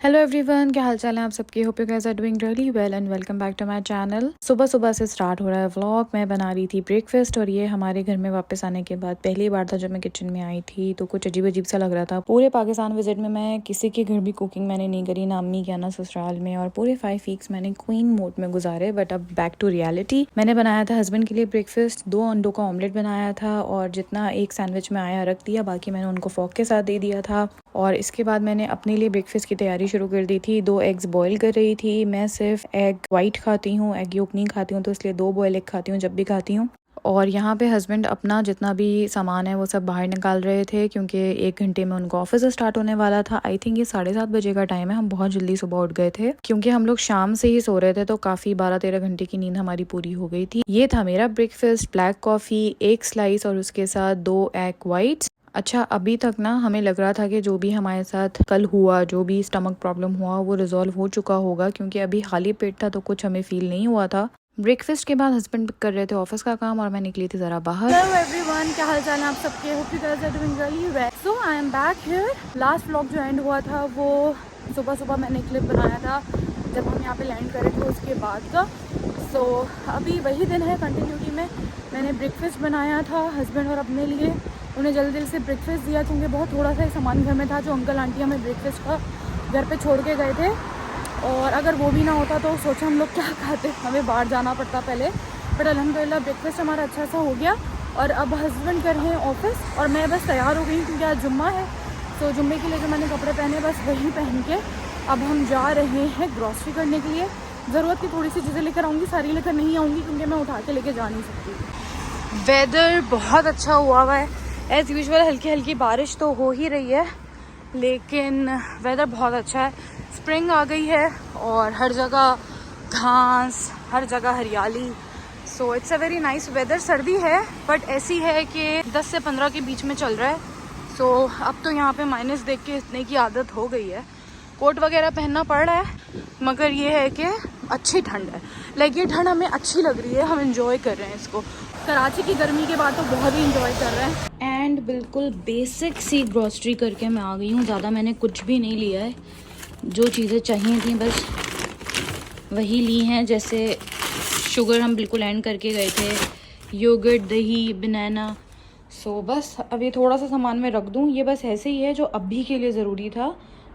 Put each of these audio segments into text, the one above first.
Hello everyone, क्या हाल चाल है आप सबके। Hope you guys are doing really well and welcome back to my channel. सुबह सुबह से स्टार्ट हो रहा है व्लॉग। मैं बना रही थी ब्रेकफास्ट और ये हमारे घर में वापस आने के बाद पहली बार था जब मैं किचन में आई थी, तो कुछ अजीब अजीब सा लग रहा था। पूरे पाकिस्तान विजिट में मैं किसी के घर भी कुकिंग मैंने नहीं करी, ना अम्मी क्या ना ससुराल में, और पूरे 5 वीक्स मैंने क्वीन मोड में गुजारे। बट अब बैक टू रियलिटी। मैंने बनाया था हस्बैंड के लिए ब्रेकफास्ट, 2 अंडों का ऑमलेट बनाया था और जितना एक सैंडविच में आया रख दिया, बाकी मैंने उनको फॉक के साथ दे दिया था। और इसके बाद मैंने अपने लिए ब्रेकफास्ट की तैयारी शुरू कर दी थी। 2 एग्स बॉईल कर रही थी। मैं सिर्फ एग वाइट खाती हूँ, एग योक नहीं खाती हूँ, तो इसलिए 2 बॉयल एग खाती हूँ जब भी खाती हूँ। और यहाँ पे हस्बैंड अपना जितना भी सामान है वो सब बाहर निकाल रहे थे, क्योंकि 1 घंटे में उनको ऑफिस स्टार्ट होने वाला था। आई थिंक ये 7:30 बजे का टाइम है। हम बहुत जल्दी सुबह उठ गए थे क्योंकि हम लोग शाम से ही सो रहे थे, तो काफी 12-13 घंटे की नींद हमारी पूरी हो गई थी। ये था मेरा ब्रेकफास्ट, ब्लैक कॉफी, 1 स्लाइस और उसके साथ 2 एग वाइट्स। अच्छा, अभी तक ना हमें लग रहा था कि जो भी हमारे साथ कल हुआ, जो भी स्टमक प्रॉब्लम हुआ, वो रिजॉल्व हो चुका होगा, क्योंकि अभी खाली पेट था तो कुछ हमें फील नहीं हुआ था। ब्रेकफास्ट के बाद हस्बैंड कर रहे थे ऑफिस का काम और मैं निकली थी जरा बाहर। हेलो एवरीवन, क्या हाल चाल है आप सबके। Hope you guys are doing really well. So I am back here. Last vlog जो एंड हुआ था वो सुबह सुबह मैंने क्लिप बनाया था जब हम यहाँ पे लैंड करे थे उसके बाद का। सो अभी वही दिन है कंटिन्यूटी में। मैंने ब्रेकफास्ट बनाया था हस्बैंड और अपने लिए। उन्हें जल्दी से ब्रेकफास्ट दिया क्योंकि बहुत थोड़ा सा ही सामान घर में था जो अंकल आंटी हमें ब्रेकफास्ट का घर पे छोड़ के गए थे, और अगर वो भी ना होता तो सोचा हम लोग क्या खाते, हमें बाहर जाना पड़ता पहले। बट अल्हम्दुलिल्लाह ब्रेकफास्ट हमारा अच्छा सा हो गया। और अब हस्बैंड कर रहे हैं ऑफिस और मैं बस तैयार हो गई क्योंकि आज जुम्मा है। तो जुम्मे के लिए जो मैंने कपड़े पहने बस वही पहन के अब हम जा रहे हैं ग्रॉसरी करने के लिए। ज़रूरत की थोड़ी सी चीज़ें लेकर आऊँगी, सारी लेकर नहीं आऊँगी क्योंकि मैं उठा के लेके जा नहीं सकती। वेदर बहुत अच्छा हुआ है। एज़ यूजुअल हल्की हल्की बारिश तो हो ही रही है, लेकिन वेदर बहुत अच्छा है। स्प्रिंग आ गई है और हर जगह घास, हर जगह हरियाली। So it's a very nice weather. सर्दी है बट ऐसी है कि 10 से 15 के बीच में चल रहा है। सो अब तो यहाँ पे माइनस देख के इतने की आदत हो गई है। कोट वगैरह पहनना पड़ रहा है, मगर ये है कि अच्छी ठंड है। लाइक ये ठंड हमें अच्छी लग रही है, हम इंजॉय कर रहे हैं इसको। कराची की गर्मी के बाद तो बहुत ही इंजॉय कर रहे हैं। एंड बिल्कुल बेसिक सी ग्रॉसरी करके मैं आ गई हूँ। ज़्यादा मैंने कुछ भी नहीं लिया है, जो चीज़ें चाहिए थी बस वही ली हैं। जैसे शुगर हम बिल्कुल एंड करके गए थे, योगर्ट, दही, बनाना। सो बस अब ये थोड़ा सा सामान मैं रख दूँ। ये बस ऐसे ही है जो अभी के लिए ज़रूरी था।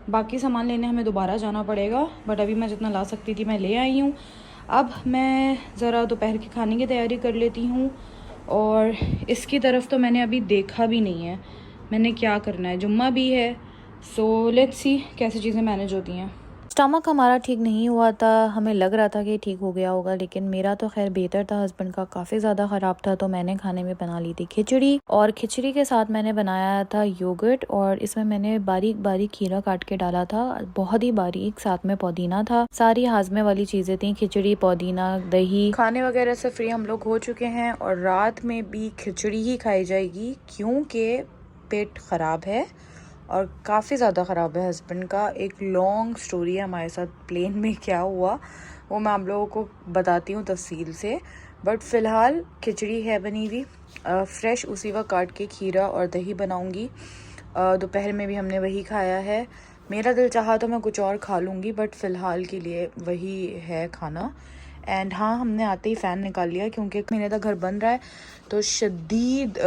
बाकी सामान लेने हमें दोबारा जाना पड़ेगा, बट अभी मैं जितना ला सकती थी मैं ले आई हूँ। अब मैं ज़रा दोपहर के खाने की तैयारी कर लेती हूँ। और इसकी तरफ तो मैंने अभी देखा भी नहीं है मैंने क्या करना है। जुम्मा भी है, सो लेट्स सी कैसी चीज़ें मैनेज होती हैं। स्टमक हमारा ठीक नहीं हुआ था, हमें लग रहा था कि ठीक हो गया होगा, लेकिन मेरा तो खैर बेहतर था, हस्बैंड का काफ़ी ज़्यादा ख़राब था। तो मैंने खाने में बना ली थी खिचड़ी, और खिचड़ी के साथ मैंने बनाया था योगर्ट, और इसमें मैंने बारीक बारीक खीरा काट के डाला था, बहुत ही बारीक। साथ में पुदीना था, सारी हाजमे वाली चीज़ें थी, खिचड़ी, पुदीना, दही। खाने वगैरह से फ्री हम लोग हो चुके हैं और रात में भी खिचड़ी ही खाई जाएगी क्योंकि पेट ख़राब है और काफ़ी ज़्यादा ख़राब है हस्बैंड का। एक लॉन्ग स्टोरी है हमारे साथ प्लेन में क्या हुआ, वो मैं आप लोगों को बताती हूँ तफसील से। बट फ़िलहाल खिचड़ी है बनी हुई, फ्रेश उसी वक्त काट के खीरा और दही बनाऊँगी। दोपहर में भी हमने वही खाया है। मेरा दिल चाहा तो मैं कुछ और खा लूँगी, बट फ़िलहाल के लिए वही है खाना। एंड हाँ, हमने आते ही फ़ैन निकाल लिया क्योंकि 1 महीने तक घर बन रहा है, तो शदीद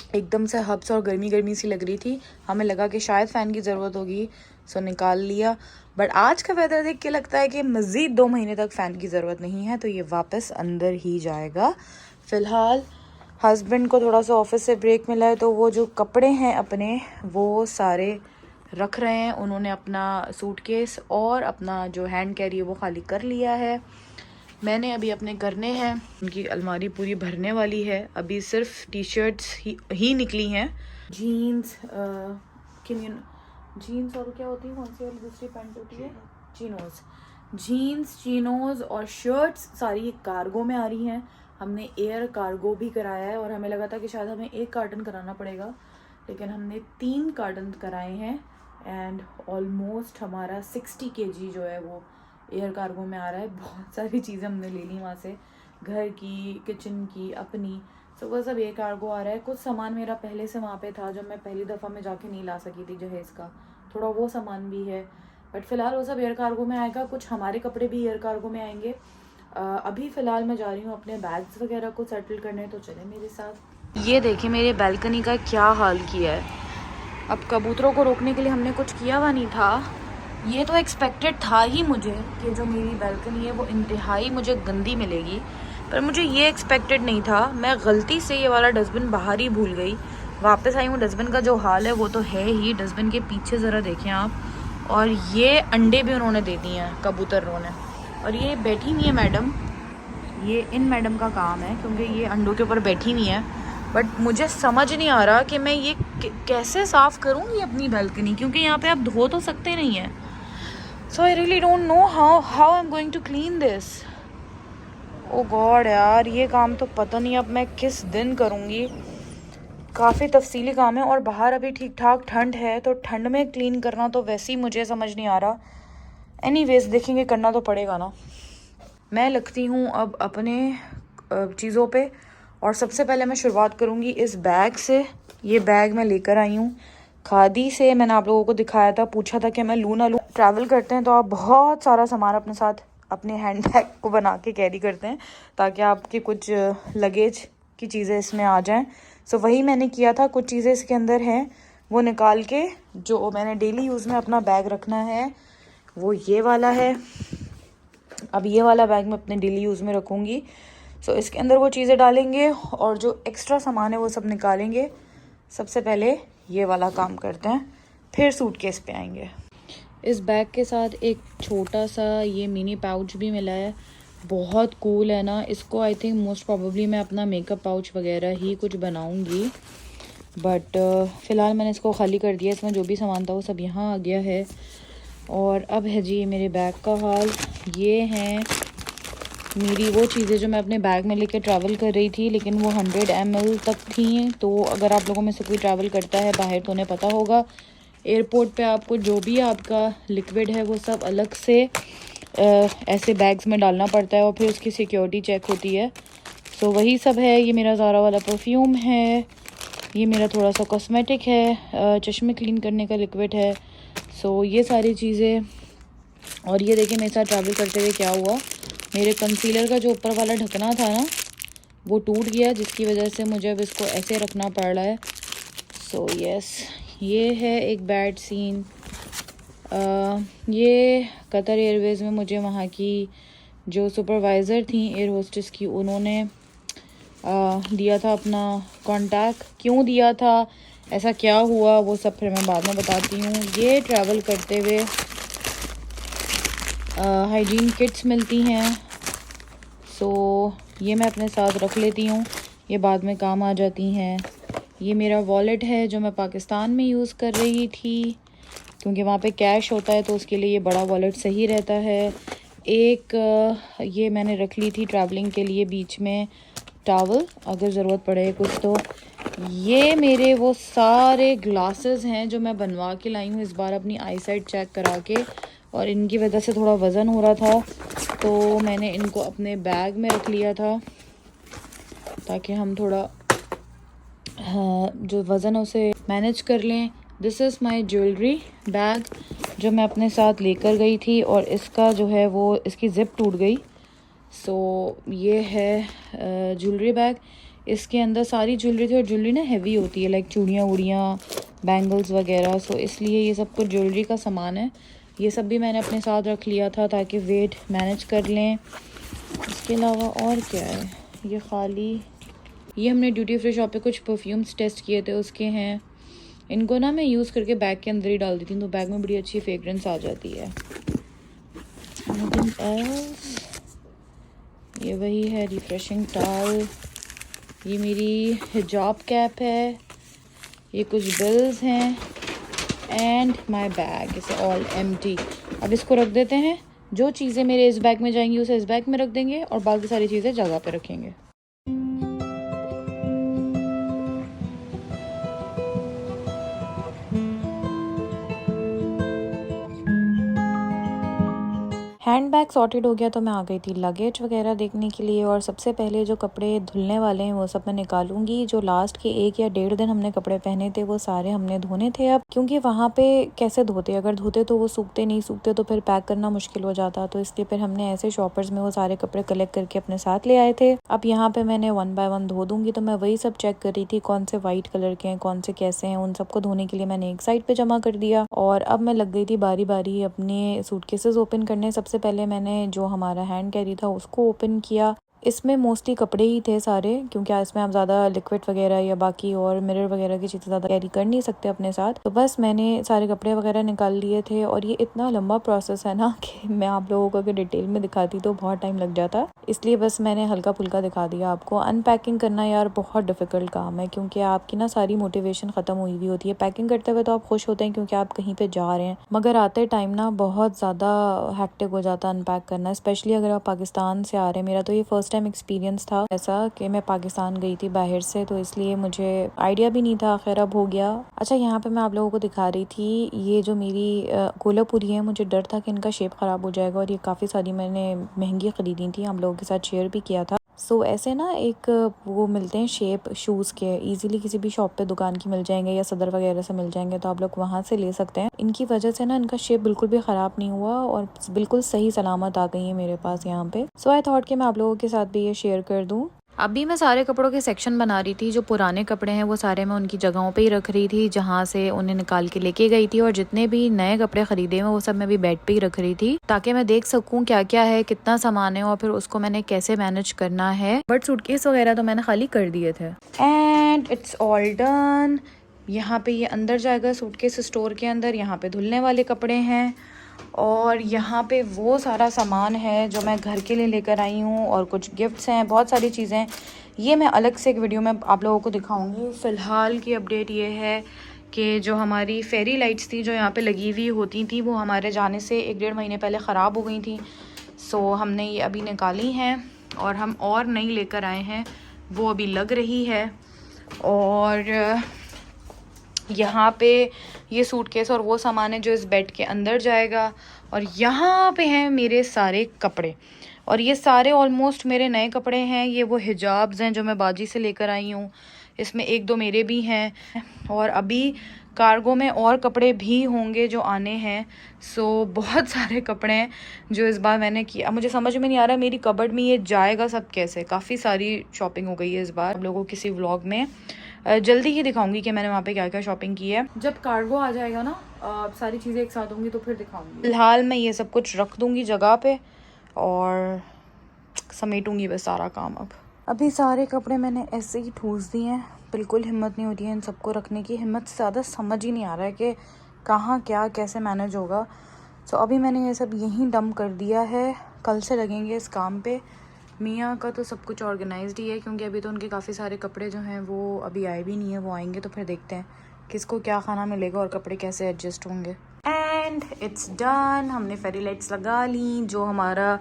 एकदम से हब्स और गर्मी गर्मी सी लग रही थी। हमें लगा कि शायद फ़ैन की ज़रूरत होगी, सो निकाल लिया। बट आज का वेदर देख के लगता है कि मज़ीद 2 महीने तक फ़ैन की ज़रूरत नहीं है, तो ये वापस अंदर ही जाएगा। फ़िलहाल हस्बैंड को थोड़ा सा ऑफिस से ब्रेक मिला है, तो वो जो कपड़े हैं अपने वो सारे रख रहे हैं। उन्होंने अपना सूटकेस और अपना जो हैंड कैरी है वो खाली कर लिया है। मैंने अभी अपने करने हैं, उनकी अलमारी पूरी भरने वाली है। अभी सिर्फ टी शर्ट्स ही निकली हैं। जीन्स, जीन्स और क्या होती है, कौन सी वाली दूसरी पैंट होती है, चीनोज। जीन्स, चीनोज और शर्ट्स सारी कार्गो में आ रही हैं। हमने एयर कार्गो भी कराया है और हमें लगा था कि शायद हमें 1 कार्टन कराना पड़ेगा, लेकिन हमने 3 कार्टन कराए हैं। एंड ऑलमोस्ट हमारा 60 kg जो है वो एयर कार्गो में आ रहा है। बहुत सारी चीज़ें हमने ले ली वहाँ से, घर की, किचन की, अपनी। सो वो सब एयर कार्गो आ रहा है। कुछ सामान मेरा पहले से वहाँ पे था जो मैं पहली दफ़ा में जाके नहीं ला सकी थी जहेज़ का, थोड़ा वो सामान भी है, बट फ़िलहाल वो सब एयर कार्गो में आएगा। कुछ हमारे कपड़े भी एयर कार्गो में आएंगे। अभी फ़िलहाल मैं जा रही हूँ अपने बैग्स वगैरह को सेटल करने, तो चले मेरे साथ। ये देखिए मेरे बालकनी का क्या हाल किया है। अब कबूतरों को रोकने के लिए हमने कुछ किया हुआ नहीं था। ये तो एक्सपेक्टेड था ही मुझे कि जो मेरी बालकनी है वो इंतहाई मुझे गंदी मिलेगी, पर मुझे ये एक्सपेक्टेड नहीं था। मैं गलती से ये वाला डस्टबिन बाहर ही भूल गई। वापस आई हूँ, डस्टबिन का जो हाल है वो तो है ही। डस्टबिन के पीछे ज़रा देखें आप, और ये अंडे भी उन्होंने दे दिए हैं कबूतरों ने। और ये बैठी हुई है मैडम, ये इन मैडम का काम है क्योंकि ये अंडों के ऊपर बैठी हुई है। बट मुझे समझ नहीं आ रहा कि मैं ये कैसे साफ़ करूँगी अपनी बालकनी, क्योंकि यहाँ पे आप धो तो सकते नहीं हैं। So I really don't know how I am going to clean this. Oh god यार, ये काम तो पता नहीं अब मैं किस दिन करूँगी। काफ़ी तफसीली काम है, और बाहर अभी ठीक ठाक ठंड है, तो ठंड में क्लीन करना तो वैसे ही मुझे समझ नहीं आ रहा। एनीवेज देखेंगे, करना तो पड़ेगा ना। मैं लगती हूँ अब अपने चीज़ों पे, और सबसे पहले मैं शुरुआत करूँगी इस बैग से। ये बैग मैं लेकर आई हूँ खादी से। मैंने आप लोगों को दिखाया था, पूछा था कि मैं लूँ ना लूँ। ट्रैवल करते हैं तो आप बहुत सारा सामान अपने साथ अपने हैंड बैग को बना के कैरी करते हैं ताकि आपके कुछ लगेज की चीज़ें इसमें आ जाएं। सो वही मैंने किया था। कुछ चीज़ें इसके अंदर हैं, वो निकाल के जो मैंने डेली यूज़ में अपना बैग रखना है वो ये वाला है। अब ये वाला बैग मैं अपने डेली यूज़ में रखूँगी। सो इसके अंदर वो चीज़ें डालेंगे और जो एक्स्ट्रा सामान है वो सब निकालेंगे। सबसे पहले ये वाला काम करते हैं, फिर सूटकेस पे आएंगे। इस बैग के साथ एक छोटा सा ये मिनी पाउच भी मिला है, बहुत कूल है ना। इसको आई थिंक मोस्ट प्रॉबेबली मैं अपना मेकअप पाउच वगैरह ही कुछ बनाऊंगी, बट फ़िलहाल मैंने इसको खाली कर दिया। इसमें जो भी सामान था वो सब यहाँ आ गया है। और अब है जी मेरे बैग का हाल। ये हैं मेरी वो चीज़ें जो मैं अपने बैग में लेकर ट्रैवल कर रही थी, लेकिन वो 100 ml तक थी। तो अगर आप लोगों में से कोई ट्रैवल करता है बाहर तो उन्हें पता होगा, एयरपोर्ट पे आपको जो भी आपका लिक्विड है वो सब अलग से ऐसे बैग्स में डालना पड़ता है और फिर उसकी सिक्योरिटी चेक होती है। सो वही सब है। ये मेरा ज़ारा वाला परफ्यूम है, ये मेरा थोड़ा सा कॉस्मेटिक है, चश्मे क्लीन करने का लिक्विड है। सो ये सारी चीज़ें। और ये देखिए मेरे साथ ट्रैवल करते हुए क्या हुआ, मेरे कंसीलर का जो ऊपर वाला ढकना था ना वो टूट गया, जिसकी वजह से मुझे अब इसको ऐसे रखना पड़ रहा है। सो यस, ये है एक बैड सीन। ये कतर एयरवेज़ में मुझे वहाँ की जो सुपरवाइज़र थी एयर होस्टेस की, उन्होंने दिया था अपना कांटेक्ट। क्यों दिया था, ऐसा क्या हुआ, वो सब फिर मैं बाद में बताती हूँ। ये ट्रैवल करते हुए हाइजीन किट्स मिलती हैं, सो ये मैं अपने साथ रख लेती हूँ, ये बाद में काम आ जाती हैं। ये मेरा वॉलेट है जो मैं पाकिस्तान में यूज़ कर रही थी, क्योंकि वहाँ पे कैश होता है तो उसके लिए ये बड़ा वॉलेट सही रहता है। एक ये मैंने रख ली थी ट्रैवलिंग के लिए बीच में टॉवल, अगर ज़रूरत पड़े कुछ तो। ये मेरे वो सारे ग्लासेस हैं जो मैं बनवा के लाई हूँ इस बार अपनी आई साइट चेक करा के, और इनकी वजह से थोड़ा वज़न हो रहा था तो मैंने इनको अपने बैग में रख लिया था ताकि हम थोड़ा जो वज़न है उसे मैनेज कर लें। This is my jewellery bag जो मैं अपने साथ लेकर गई थी, और इसका जो है वो इसकी ज़िप टूट गई। सो ये है ज्वेलरी बैग। इसके अंदर सारी ज्वेलरी थी, और ज्वेलरी ना हैवी होती है, लाइक चूड़ियाँ वूड़ियाँ बैंगल्स वगैरह। सो इसलिए ये सब कुछ ज्वेलरी का सामान है, ये सब भी मैंने अपने साथ रख लिया था ताकि वेट मैनेज कर लें। इसके अलावा और क्या है, ये खाली, ये हमने ड्यूटी फ्री शॉप पे कुछ परफ्यूम्स टेस्ट किए थे उसके हैं। इनको ना मैं यूज़ करके बैग के अंदर ही डाल देती हूँ तो बैग में बड़ी अच्छी फ्रेगरेंस आ जाती है। ये वही है रिफ्रेशिंग टॉवल। ये मेरी हिजाब कैप है, ये कुछ बिल्स हैं, and my bag is all empty. अब इसको रख देते हैं, जो चीज़ें मेरे इस बैग में जाएंगी उसे इस बैग में रख देंगे और बाकी सारी चीज़ें जगह पे रखेंगे। हैंड बैग सॉर्टेड हो गया तो मैं आ गई थी लगेज वगैरह देखने के लिए। और सबसे पहले जो कपड़े धुलने वाले हैं वो सब मैं निकालूंगी। जो लास्ट के 1 या 1.5 दिन हमने कपड़े पहने थे वो सारे हमने धोने थे अब, क्योंकि वहाँ पे कैसे धोते, अगर धोते तो वो सूखते नहीं, सूखते तो फिर पैक करना मुश्किल हो जाता। तो इसलिए फिर हमने ऐसे शॉपर्स में वो सारे कपड़े कलेक्ट करके अपने साथ ले आए थे। अब यहाँ पे मैंने 1 बाय 1 धो दूंगी। तो मैं वही सब चेक कर रही थी कौन से व्हाइट कलर के हैं, कौन से कैसे हैं। उन सबको धोने के लिए मैंने एक साइड पे जमा कर दिया और अब मैं लग गई थी बारी बारी अपने सूटकेसेस ओपन करने। सबसे पहले मैंने जो हमारा हैंड कैरी था उसको ओपन किया। इसमें मोस्टली कपड़े ही थे सारे, क्योंकि इसमें आप ज़्यादा लिक्विड वगैरह या बाकी और मिरर वगैरह की चीज़ें ज़्यादा कैरी कर नहीं सकते अपने साथ। तो बस मैंने सारे कपड़े वगैरह निकाल लिए थे। और ये इतना लंबा प्रोसेस है ना कि मैं आप लोगों को अगर डिटेल में दिखाती तो बहुत टाइम लग जाता, इसलिए बस मैंने हल्का फुल्का दिखा दिया आपको। अनपैकिंग करना यार बहुत डिफिकल्ट काम है, क्योंकि आपकी ना सारी मोटिवेशन ख़त्म हुई हुई होती है। पैकिंग करते हुए तो आप खुश होते हैं क्योंकि आप कहीं पर जा रहे हैं, मगर आते टाइम ना बहुत ज़्यादा हैक्टिक हो जाता है अनपैक करना, स्पेशली अगर आप पाकिस्तान से आ रहे हैं। मेरा तो ये फर्स्ट टाइम एक्सपीरियंस था ऐसा कि मैं पाकिस्तान गई थी बाहर से, तो इसलिए मुझे आइडिया भी नहीं था। खैर अब हो गया। अच्छा, यहाँ पे मैं आप लोगों को दिखा रही थी ये जो मेरी कोल्हापुरी है, मुझे डर था कि इनका शेप ख़राब हो जाएगा और ये काफ़ी सारी मैंने महंगी ख़रीदी थी, हम लोगों के साथ शेयर भी किया था। सो ऐसे ना एक वो मिलते हैं शेप शूज़ के, इजीली किसी भी शॉप पे दुकान की मिल जाएंगे या सदर वगैरह से मिल जाएंगे, तो आप लोग वहाँ से ले सकते हैं। इनकी वजह से ना इनका शेप बिल्कुल भी ख़राब नहीं हुआ और बिल्कुल सही सलामत आ गई है मेरे पास यहाँ पे। सो आई थॉट कि मैं आप लोगों के साथ भी ये शेयर कर दूँ। अभी मैं सारे कपड़ों के सेक्शन बना रही थी। जो पुराने कपड़े हैं वो सारे मैं उनकी जगहों पे ही रख रही थी जहाँ से उन्हें निकाल के लेके गई थी, और जितने भी नए कपड़े खरीदे हैं वो सब मैं भी बेड पे ही रख रही थी ताकि मैं देख सकूं क्या क्या है, कितना सामान है और फिर उसको मैंने कैसे मैनेज करना है। बट सूटकेस वगैरह तो मैंने खाली कर दिए थे। And it's all done. यहाँ पे ये अंदर जाएगा सूटकेस स्टोर के अंदर। यहाँ पे धुलने वाले कपड़े हैं और यहाँ पे वो सारा सामान है जो मैं घर के लिए लेकर आई हूँ, और कुछ गिफ्ट्स हैं, बहुत सारी चीज़ें। ये मैं अलग से एक वीडियो में आप लोगों को दिखाऊंगी। फ़िलहाल की अपडेट ये है कि जो हमारी फेरी लाइट्स थी जो यहाँ पे लगी हुई होती थी वो हमारे जाने से 1-1.5 महीने पहले ख़राब हो गई थी। सो हमने ये अभी निकाली हैं और हम और नई लेकर आए हैं, वो अभी लग रही है। और यहाँ पे ये सूटकेस और वो सामान है जो इस बेड के अंदर जाएगा। और यहाँ पे हैं मेरे सारे कपड़े, और ये सारे ऑलमोस्ट मेरे नए कपड़े हैं। ये वो हिजाब्स हैं जो मैं बाजी से लेकर आई हूँ, इसमें 1-2 मेरे भी हैं, और अभी कार्गो में और कपड़े भी होंगे जो आने हैं। सो बहुत सारे कपड़े हैं जो इस बार मैंने किया। मुझे समझ में नहीं आ रहा मेरी कबर्ड में ये जाएगा सब कैसे। काफ़ी सारी शॉपिंग हो गई है इस बार। आप लोगों को किसी व्लॉग में जल्दी ही दिखाऊंगी कि मैंने वहाँ पे क्या क्या शॉपिंग की है। जब कार्गो आ जाएगा ना सारी चीज़ें एक साथ होंगी तो फिर दिखाऊंगी। फिलहाल मैं ये सब कुछ रख दूंगी जगह पे और समेटूंगी बस सारा काम। अब अभी सारे कपड़े मैंने ऐसे ही ठूस दिए हैं, बिल्कुल हिम्मत नहीं होती है इन सबको रखने की। हिम्मत से ज़्यादा समझ ही नहीं आ रहा है कि कहाँ क्या कैसे मैनेज होगा। सो अभी मैंने ये सब यहीं डंप कर दिया है, कल से लगेंगे इस काम पे। मियाँ का तो सब कुछ ऑर्गेनाइज्ड ही है, क्योंकि अभी तो उनके काफ़ी सारे कपड़े जो हैं वो अभी आए भी नहीं है। वो आएंगे तो फिर देखते हैं किसको क्या खाना मिलेगा और कपड़े कैसे एडजस्ट होंगे। And it's done. हमने फेरी लाइट्स लगा ली। जो हमारा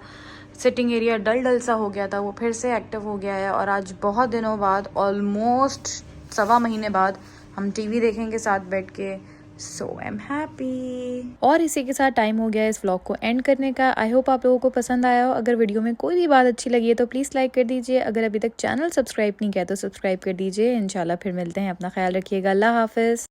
सिटिंग एरिया डल सा हो गया था वो फिर से एक्टिव हो गया है, और आज बहुत दिनों बाद, ऑलमोस्ट 1.25 महीने बाद, हम टीवी देखेंगे साथ बैठ के। सो आई एम हैप्पी। और इसी के साथ टाइम हो गया इस व्लॉग को एंड करने का। आई होप आप लोगों को पसंद आया हो। अगर वीडियो में कोई भी बात अच्छी लगी है तो प्लीज़ लाइक कर दीजिए। अगर अभी तक चैनल सब्सक्राइब नहीं किया तो सब्सक्राइब कर दीजिए। इंशाल्लाह फिर मिलते हैं। अपना ख्याल रखिएगा। अल्लाह हाफिज़।